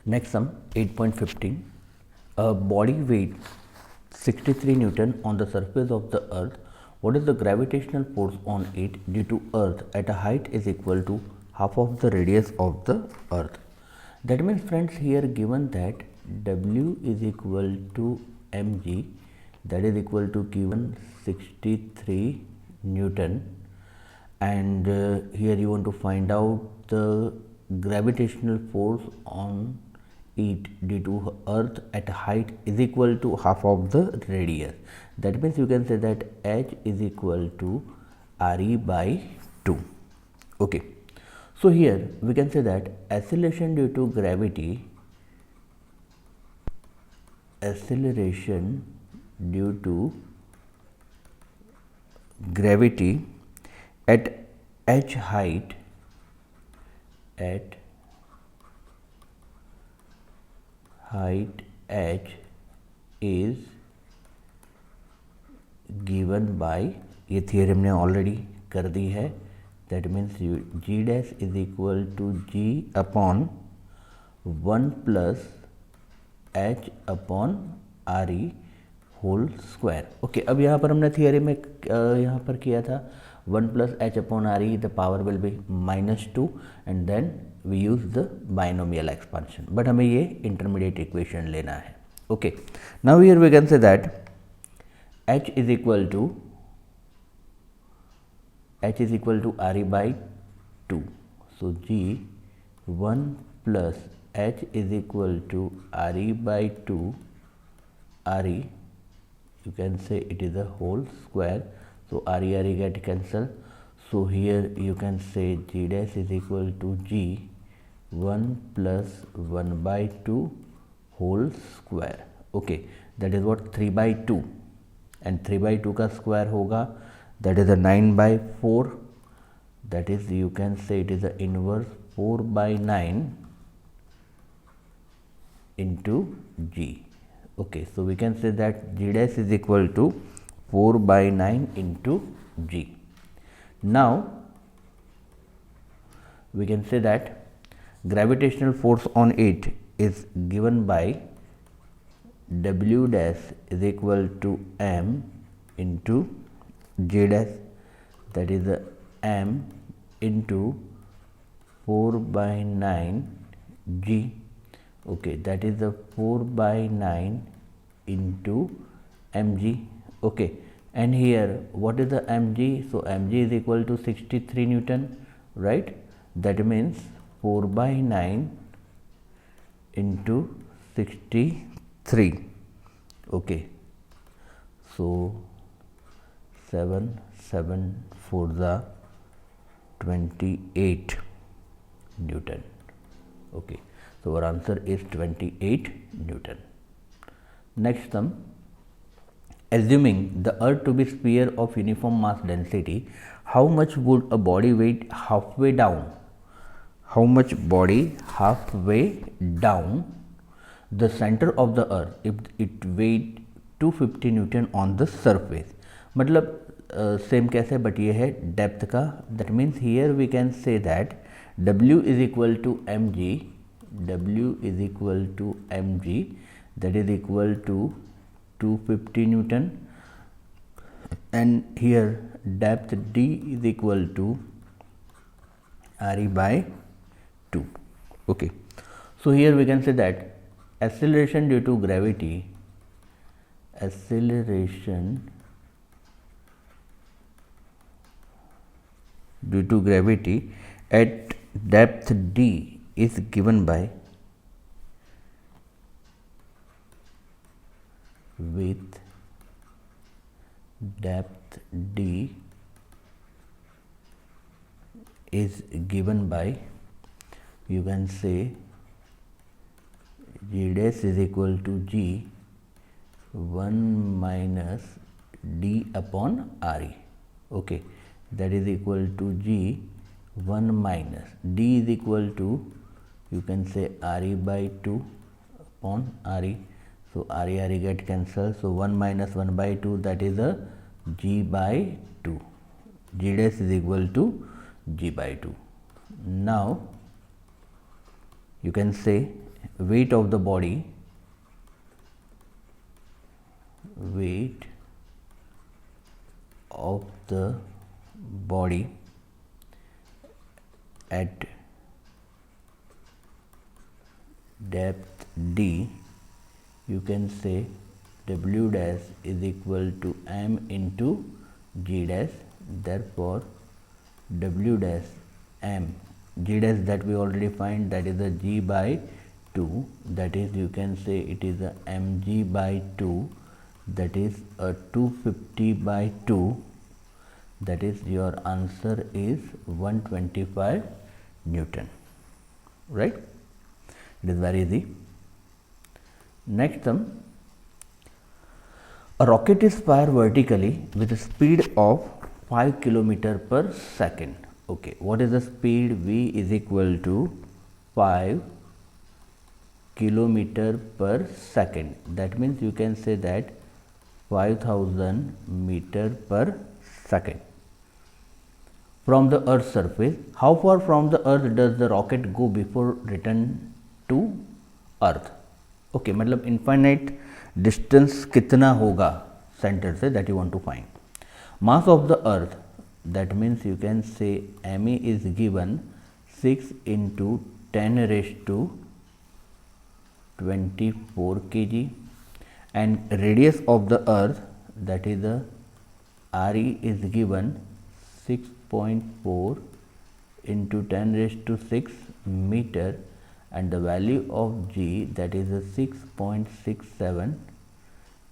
Next sum 8.15. A body weight 63 Newton on the surface of the earth. What is the gravitational force on it due to earth at a height is equal to half of the radius of the earth? That means friends, here given that W is equal to mg, that is equal to given 63 Newton, and here you want to find out the gravitational force on it due to earth at height is equal to half of the radius. That means you can say that h is equal to re by 2. Okay, so here we can say that acceleration due to gravity at h height h is given by, ये theorem ने already कर दी है, that means G dash is equal to G upon 1 plus H upon R E whole square. Okay, अब यहाँ पर हमने theory में यहाँ पर किया था 1 plus H upon R E, the power will be -2 and then we use the binomial expansion, but हमें ये इंटरमीडिएट इक्वेशन लेना है. Okay, now here we can say that h is equal to re by 2. So g 1 plus h is equal to re by 2 re, you can say it is a whole square. So re get cancelled. So here you can say g dash is equal to g 1 plus 1 by 2 whole square. Okay, that is what 3 by 2, and 3 by 2 का square होगा, that is a 9 by 4, that is you can say it is a inverse 4 by 9 into g. Okay, so we can say that g dash is equal to 4 by 9 into g. Now we can say that gravitational force on it is given by W dash is equal to m into j dash, that is m into 4 by 9 g. Okay, that is the 4 by 9 into mg. Okay, and here what is the mg? So mg is equal to 63 Newton, right? That means 4 by 9 into 63. Okay, so 7 for the 28 Newton. Okay, so our answer is 28 Newton. Next sum, assuming the earth to be sphere of uniform mass density, how much would a body weight halfway down? How much body halfway down the center of the earth if it weighed 250 Newton on the surface? मतलब same कैसे, but ये है depth का. That means here we can say that W is equal to mg, that is equal to 250 Newton, and here depth D is equal to re by 2. Okay, so here we can say that acceleration due to gravity at depth D is given by, with depth D is given by, you can say g dash is equal to g 1 minus d upon re. Okay, that is equal to g 1 minus d is equal to, you can say re by 2 upon re. So re get cancelled. So 1 minus 1 by 2, that is a g by 2. G dash is equal to g by 2. Now you can say weight of the body, weight of the body at depth d, you can say W dash is equal to m into g dash. Therefore, W dash m, g dash that we already find, that is a g by 2, that is you can say it is a mg by 2, that is a 250 by 2, that is your answer is 125 Newton, right? It is very easy. Next sum, a rocket is fired vertically with a speed of 5 km per second. Okay, what is the speed? V is equal to 5 km per second. That means you can say that 5000 meter per second. From the earth's surface, how far from the earth does the rocket go before return to earth? Okay, मतलब infinite distance कितना होगा center से, that you want to find. Mass of the earth, that means you can say me is given 6 into 10 raised to 24 kg, and radius of the earth, that is the RE is given 6.4 into 10 raised to 6 meter, and the value of G, that is a 6.67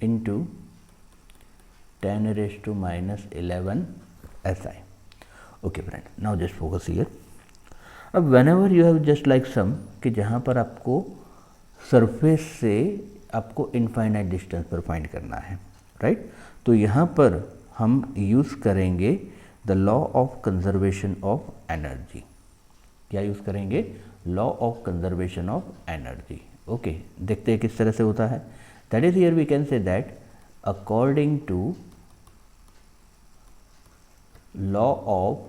into 10 raised to minus 11 SI. Okay friend, now just focus here. अब whenever you have just like sum कि जहाँ पर आपको surface से आपको infinite distance पर find करना है, राइट? तो यहाँ पर हम यूज़ करेंगे the law of conservation of energy. क्या यूज़ करेंगे? Law of conservation of energy. Okay, देखते हैं किस तरह से होता है. That is here we can say that according to law of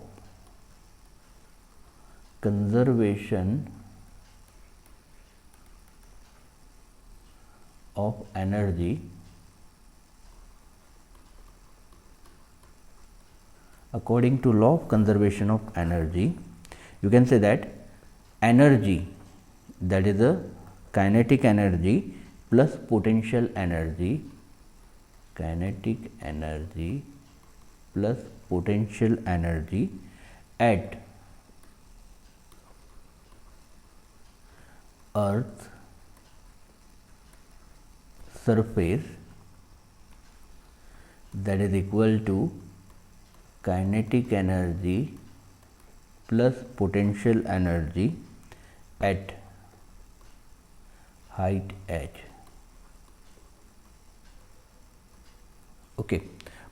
conservation of energy, according to law of conservation of energy, you can say that energy, that is the kinetic energy plus potential energy, kinetic energy plus potential energy at earth surface, that is equal to kinetic energy plus potential energy at height h. Okay,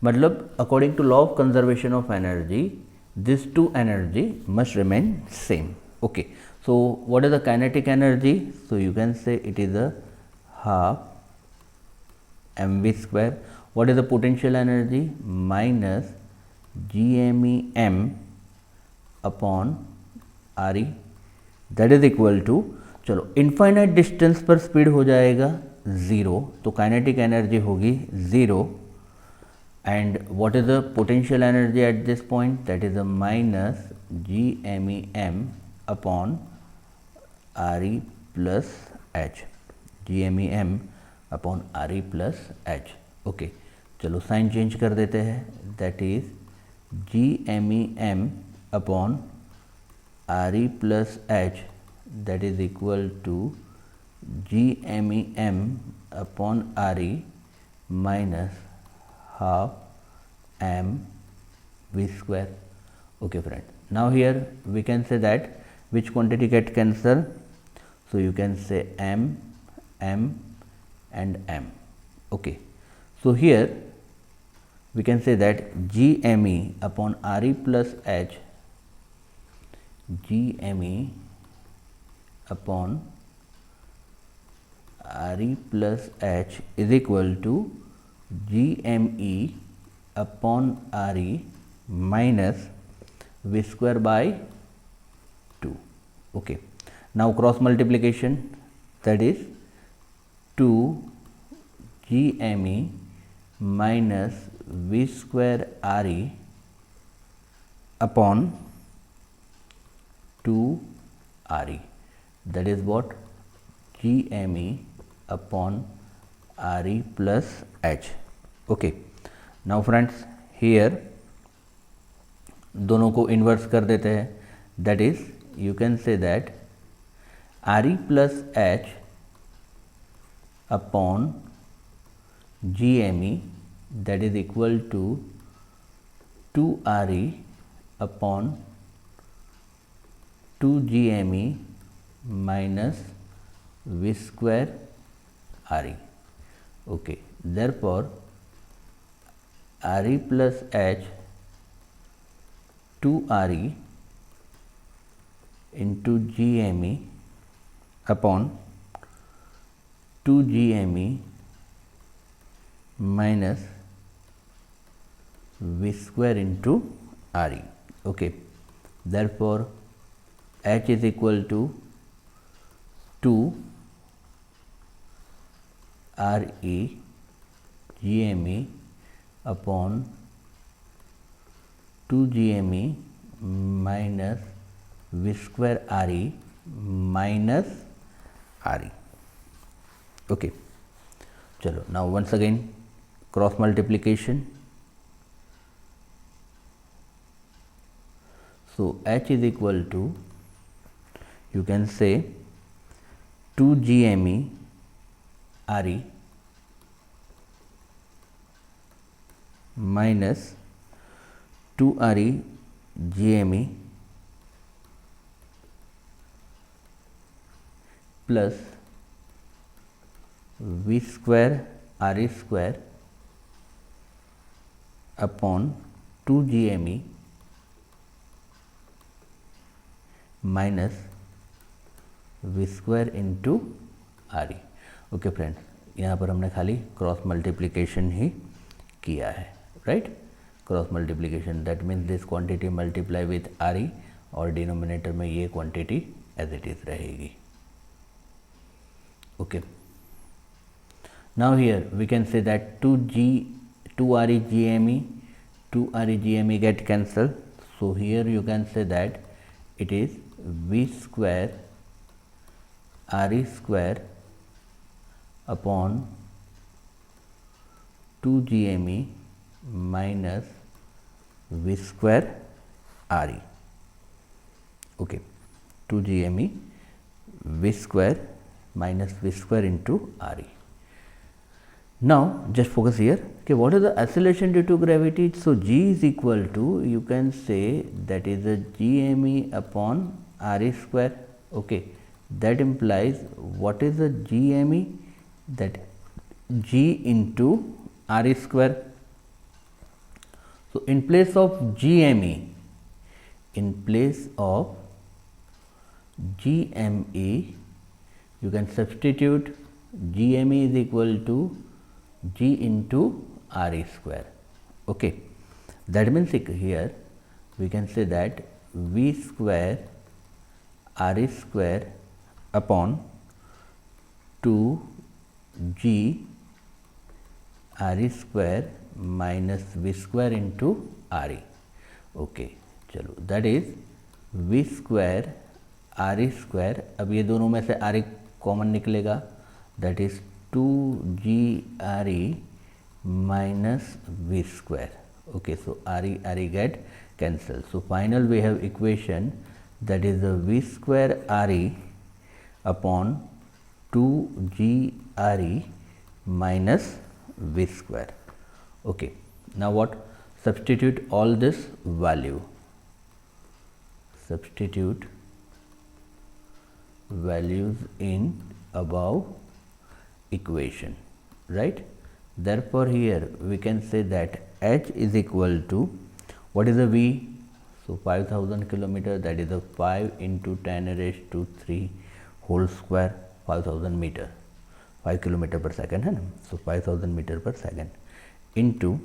मतलब according to law of conservation of energy, these two energy must remain same. Okay, so what is the kinetic energy? So you can say it is a half mv square. What is the potential energy? Minus gmem upon re, that is equal to, चलो infinite distance पर speed हो जाएगा 0, तो kinetic energy होगी 0. And what is the potential energy at this point? That is a minus gmem upon re plus h, gmem upon re plus H. Okay, चलो sign change कर देते हैं. That is gmem upon re plus H, that is equal to gmem upon re minus half M V square. Okay friend, now here we can say that which quantity get cancel. So you can से m and m. Okay, so here we can say that gme upon re plus h, gme upon re plus h is equal to gme upon re minus v square by 2. Okay, now cross multiplication, that is 2 GME minus V square RE upon 2 RE, that is what, GME upon RE plus H. Okay. Now friends, here दोनों को inverse कर देते हैं, that is you can say that RE plus H upon GME, that is equal to 2 RE upon 2 GME minus V square RE. Okay. Therefore, RE plus H 2 RE into GME upon 2 GME minus V square into RE. Okay. Therefore, H is equal to 2 RE GME upon 2 GME minus V square RE minus RE. Okay. Chalo, now once again cross multiplication. So H is equal to, you can say 2 GME RE minus 2 RE GME plus V square RE square upon 2 GME minus V square into RE. Okay friends, यहाँ पर हमने खाली cross multiplication ही किया है, right. Cross multiplication, that means this quantity multiply with RE और denominator में ये क्वांटिटी एज इट इज रहेगी. Okay. Now here we can say that 2 RE GME 2 RE GME get cancelled. So here you can say that it is V square RE square upon 2 GME minus V square RE. Okay, 2 GME V square minus V square into RE. Now just focus here. Okay, what is the acceleration due to gravity? So G is equal to, you can say that is a GME upon RE square. Okay, that implies what is the GME? That G into RE square. So in place of GME, you can substitute GME is equal to G into RE square. Okay, that means here we can say that V square RE square upon 2 G RE square minus V square into RE. Okay, चलो, that is V square RE square. अब ये दोनों में से RE common निकलेगा, that is 2 G RE minus V square. Okay, so RE get cancelled. So final we have equation, that is the V square RE upon 2 G RE minus V square. Okay, now what? Substitute all this value. Substitute values in above equation, right? Therefore here we can say that H is equal to, what is the V? So 5000 kilometer, that is a 5 into 10 raised to 3 whole square, 5000 meter, 5 kilometer per second है ना, so 5000 meter per second into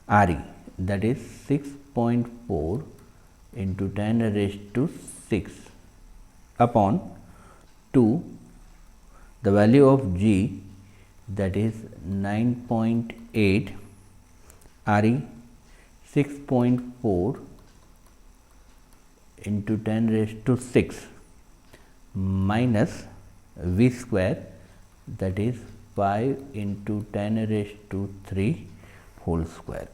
RE, that is 6.4 into 10 raised to 6 upon 2 the value of G, that is 9.8, Re 6.4 into 10 raised to 6 minus V square, that is 5 into 10 raised to 3 whole square.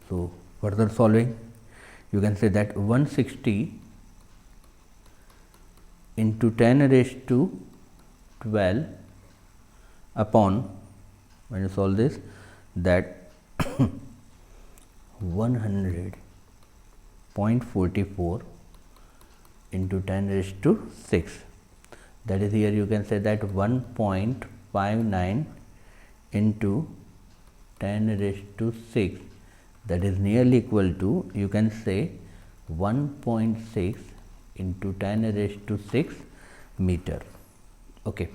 So, further solving, you can say that 160 into 10 raised to 12 upon, when you solve this, that 100.44 into 10 raised to 6, that is, here you can say that 1.59 into 10 raised to 6, that is nearly equal to, you can say 1.6 into 10 raised to 6 meter. Okay.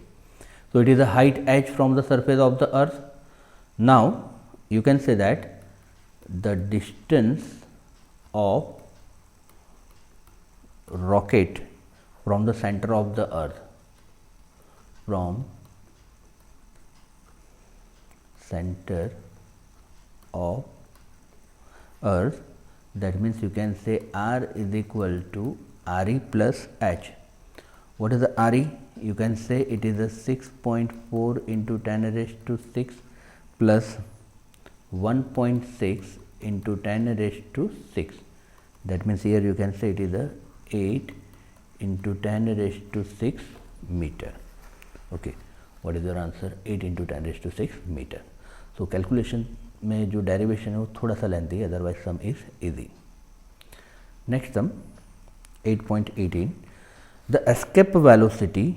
So, it is a height h from the surface of the earth. Now, you can say that the distance of rocket from the center of the earth, from center of earth, that means you can say R is equal to Re plus H. What is the Re? You can say it is a 6.4 into 10 raised to 6 plus 1.6 into 10 raised to 6. That means here you can say it is a 8 into 10 raised to 6 meter. Okay. What is your answer? 8 into 10 raised to 6 meter. So, calculation में जो derivation है वो थोड़ा सा lengthy है, otherwise some is easy. Next sum 8.18. The escape velocity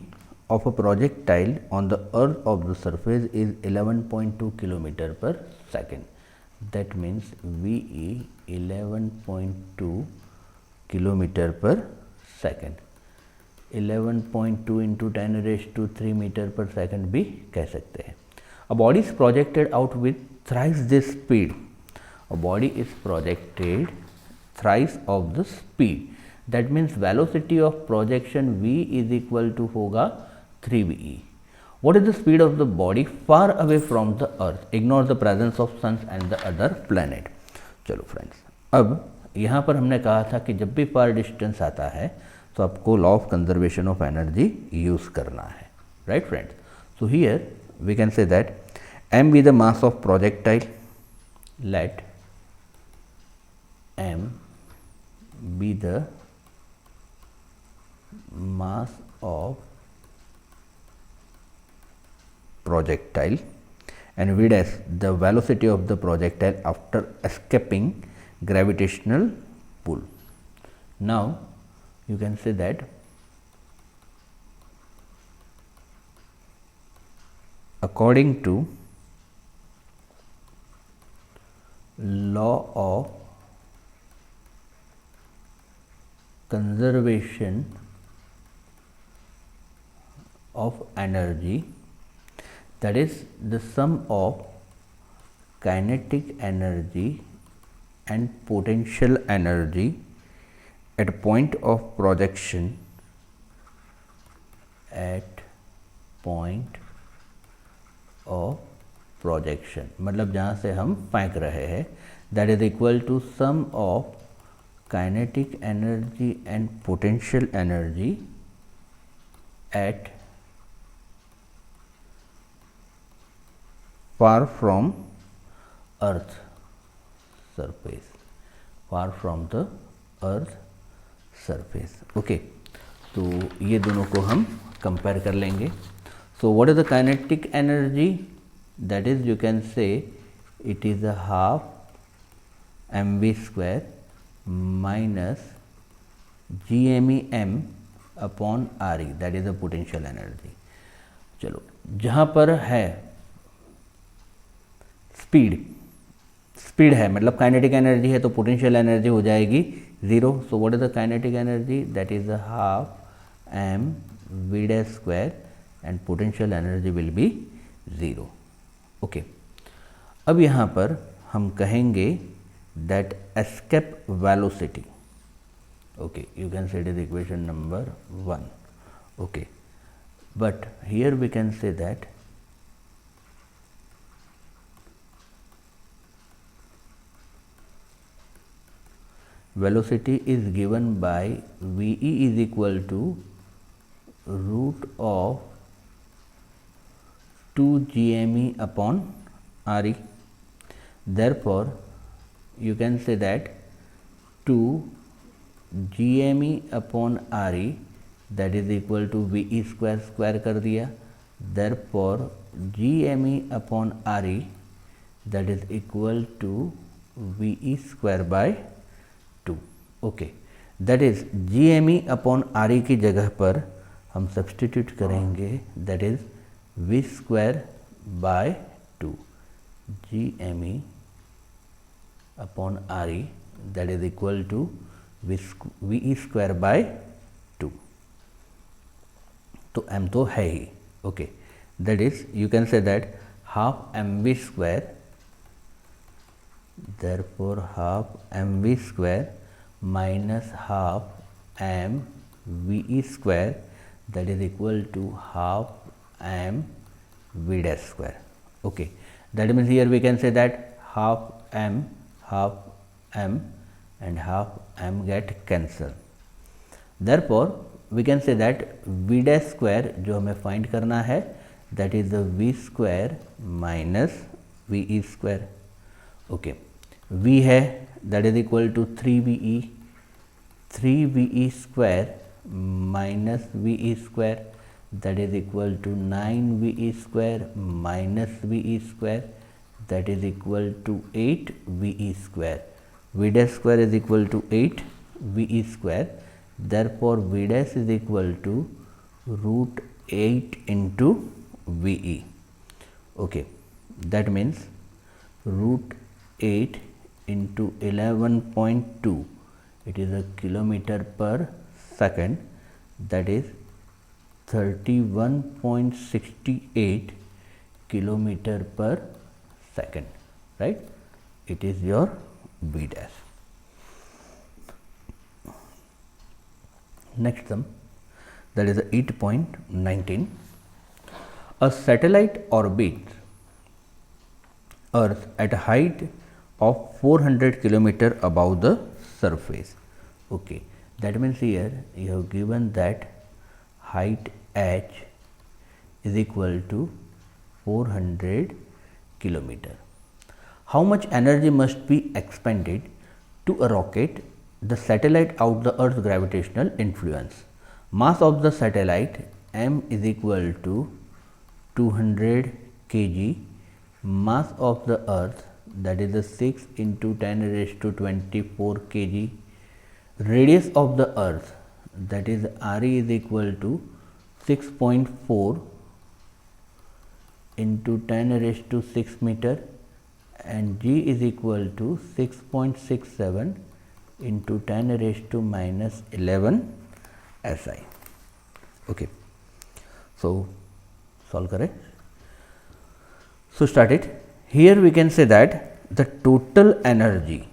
of a projectile on the earth of the surface is 11.2 km per second. That means VE 11.2 km per second. 11.2 into 10 raised to 3 meter per second भी कह सकते हैं. A body is projected out with thrice this speed. A body is projected thrice of the speed. That means velocity of projection V is equal to होगा 3VE. What is the speed of the body far away from the earth? Ignore the presence of suns and the other planet. चलो friends, अब यहाँ पर हमने कहा था कि जब भी फार डिस्टेंस आता है तो आपको law of conservation of energy use करना है, right friends. So here we can say that m be the mass of projectile. Let m be the mass of projectile and v dash the velocity of the projectile after escaping gravitational pull. Now, you can say that according to law of conservation of energy, that is the sum of kinetic energy and potential energy at point of projection, at point of projection, मतलब जहाँ से हम फेंक रहे हैं, that is equal to sum of kinetic energy and potential energy at far from earth surface, far from the earth surface. Okay, तो ये दोनों को हम कंपेयर कर लेंगे. So what is the kinetic energy? That is, you can say it is a half mv square minus gmem upon re, that is the potential energy. चलो, जहाँ पर है स्पीड है, मतलब काइनेटिक एनर्जी है, तो पोटेंशियल एनर्जी हो जाएगी 0. So what is the kinetic energy? That is a half M V dash square and potential energy will be 0. Okay, अब यहाँ पर हम कहेंगे that escape velocity. Okay, you can say it is equation number 1. Okay, but here we can say that velocity is given by V e is equal to root of 2 gme upon re. Therefore, you can say that 2 gme upon re, that is equal to ve square कर दिया. Therefore, gme upon re, that is equal to ve square by 2. Okay, that is gme upon re की जगह पर हम substitute करेंगे, that is v square by 2. gme upon re, that is equal to ve square by 2. तो m तो है ही. Okay, that is you can say that half mv स्क्वायर, therefore half mv square minus half m ve square, that is equal to half m v dash square. Okay, that means here we can say that half m and half m get cancel. Therefore, we can say that v dash square जो हमें find करना है, that is the v square minus ve square. Okay, v है that is equal to 3ve square minus ve square, that is equal to 9ve square minus ve square, that is equal to 8ve square. v dash square is equal to 8ve square. Therefore, v dash is equal to root 8 into ve. Okay, that means root 8 into 11.2, it is a kilometer per second, that is 31.68 kilometer per second, right? It is your v dash. Next sum, that is 8.19. A satellite orbits Earth at a height of 400 kilometer above the surface. Okay, that means here you have given that height h is equal to 400 kilometer. How much energy must be expended to a rocket the satellite out the Earth's gravitational influence? Mass of the satellite m is equal to 200 kg. Mass of the Earth, that is the 6 into 10 raised to 24 kg. Radius of the Earth, that is re is equal to 6.4 into 10 raised to 6 meter, and g is equal to 6.67 into 10 raised to minus 11 SI. Okay, so solve करें. So start it. Here we can say that the total energy.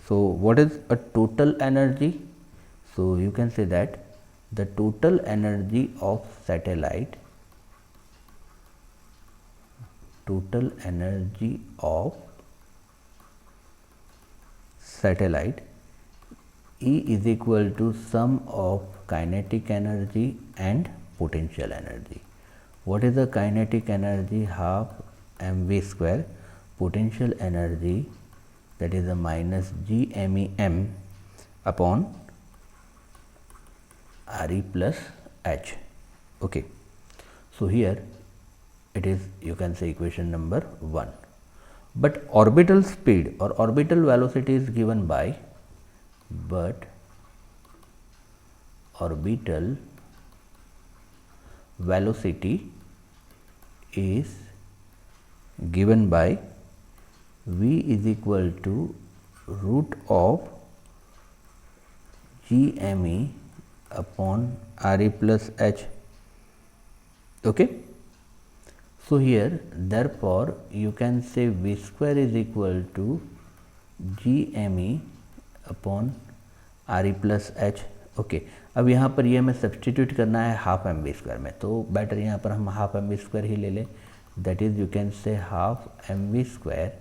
So what is a total energy? So you can say that the total energy of satellite, E is equal to sum of kinetic energy and potential energy. What is the kinetic energy? Half mv square. Potential energy, that is a minus gmem upon re plus h. Okay, so here it is, you can say equation number 1. But orbital speed or orbital velocity is given by, but orbital velocity is given by v is equal to root of gme upon re plus h. Okay, so here therefore you can say v square is equal to gme upon re plus h. Okay, अब यहाँ पर ये हमें substitute करना है half M V square में, तो better यहाँ पर हम हाफ एम वी स्क्वायर ही ले लें. That is you can say half M V square,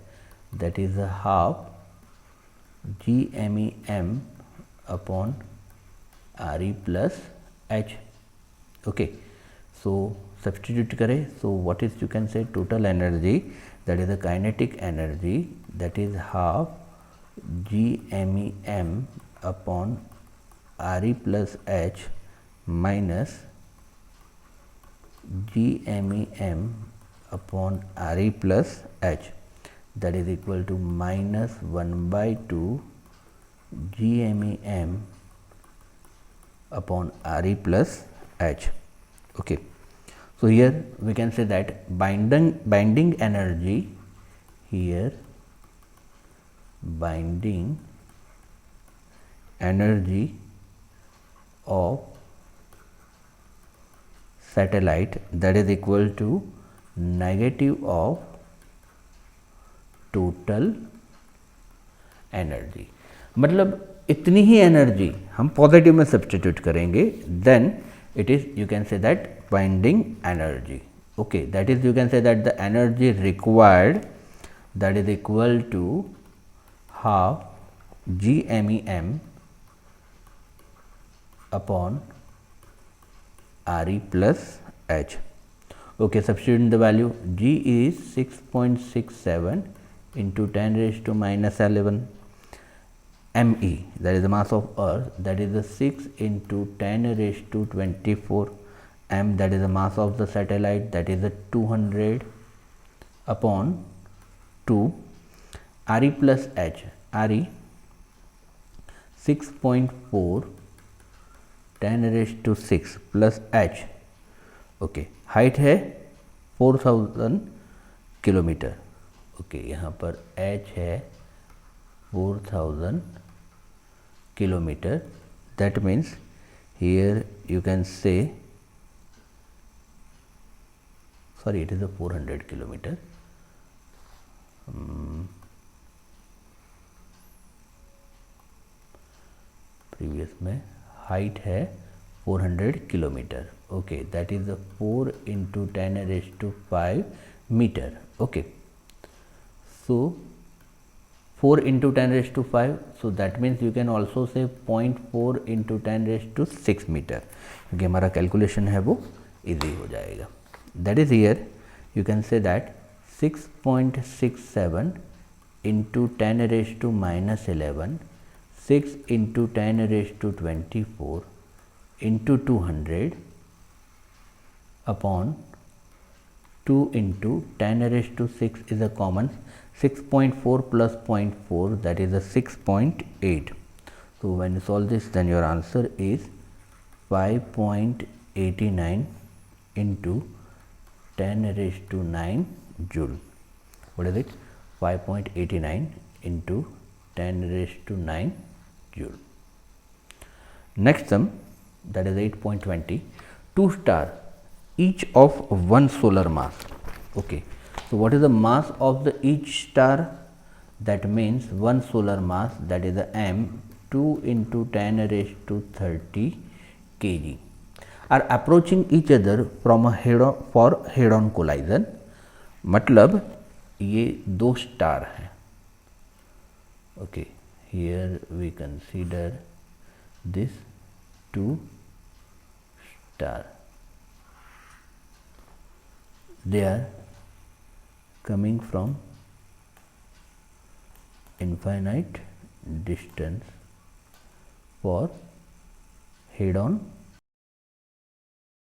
that is half G M E M upon R E plus H. Okay, so substitute करें. So what is you can say total energy, that is the kinetic energy, that is half G M E M upon R E plus H minus G M E M upon R E plus H, that is equal to minus 1/2 G M E M upon Re plus H. Okay, so here we can say that binding energy, here binding energy of satellite, that is equal to negative of total energy. मतलब इतनी ही energy हम positive में substitute करेंगे, then it is you can say that binding energy. Okay, that is you can say that the energy required, that is equal to half G M E M upon R E plus H. Okay, substitute the value. G is 6.67 into 10 raised to minus 11 ME, that is the mass of earth, that is the 6 into 10 raised to 24 M, that is the mass of the satellite, that is the 200 upon 2 Re plus H. Re 6.4 10 raised to 6 plus H. Okay, height है 4000 kilometre. Okay, यहाँ पर H है 4000 kilometer. That means here you can say, sorry, it is a 400 kilometer. Previous में height है 400 kilometer. Okay, that is a 4 into 10 raised to 5 meter. Okay, so 4 into 10 raised to 5, so that means you can also say 0.4 into 10 raised to 6 metre, क्योंकि हमारा calculation है वो easy हो जाएगा. That is here you can say that 6.67 into 10 raised to minus 11, 6 into 10 raised to 24 into 200 upon 2 into 10 raised to 6 is a common, 6.4 plus 0.4, that is a 6.8. So when you solve this, then your answer is 5.89 into 10 raised to 9 joule. What is it? 5.89 into 10 raised to 9 joule. Next sum, that is 8.20. Two stars, each of one solar mass. Okay, so what is the mass of the each star? That means one solar mass, that is the m, 2 into 10 raised to 30 kg, are approaching each other from a head-on collision. मतलब ये दो star हैं. Okay, here we consider this two star. They are coming from infinite distance for head-on